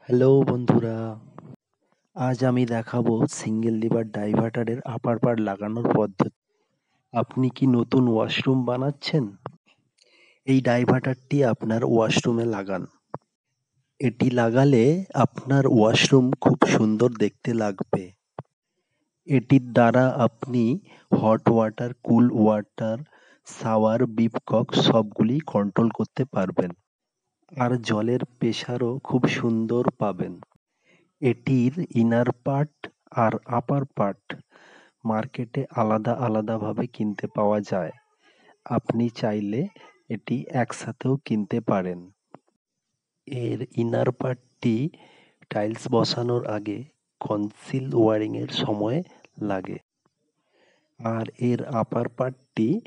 Hello বন্ধুরা, আজ আমি দেখাবো সিঙ্গেল লিভার ডাইভার্টারের আপার পার্ট লাগানোর পদ্ধতি। আপনি কি নতুন ওয়াশরুম বানাচ্ছেন? এই ডাইভার্টারটি আপনার ওয়াশরুমে লাগান। এটি লাগালে আপনার ওয়াশরুম খুব সুন্দর দেখতে লাগবে। এটির দ্বারা আপনি hot water, cool water, shower, বিপকক সবগুলি কন্ট্রোল করতে পারবেন। আর জলের প্রেসারও খুব সুন্দর পাবেন। এটির ইনার পার্ট আর আপার পার্ট মার্কেটে আলাদা আলাদাভাবে কিনতে পাওয়া যায়। আপনি চাইলে এটি একসাথেও কিনতে পারেন। এর ইনার পার্টটি টাইলস বসানোর আগে কনসিল ওয়ারিংয়ের সময় লাগে। আর এর আপার পার্টটি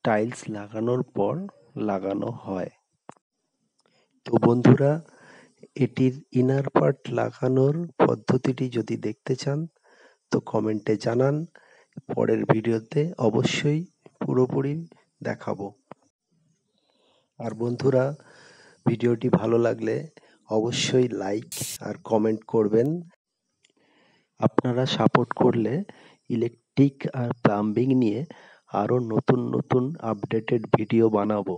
টাইলস লাগানোর পর লাগানো হয়। তো বন্ধুরা, এটির ইনার পার্ট লাগানোর পদ্ধতিটি যদি দেখতে চান তো কমেন্টে জানান। পরের ভিডিওতে অবশ্যই পুরোপুরি দেখাবো। আর বন্ধুরা, ভিডিওটি ভালো লাগলে অবশ্যই লাইক আর কমেন্ট করবেন। আপনারা সাপোর্ট করলে ইলেকট্রিক আর প্লাম্বিং নিয়ে আরো নতুন নতুন আপডেটেড ভিডিও বানাবো।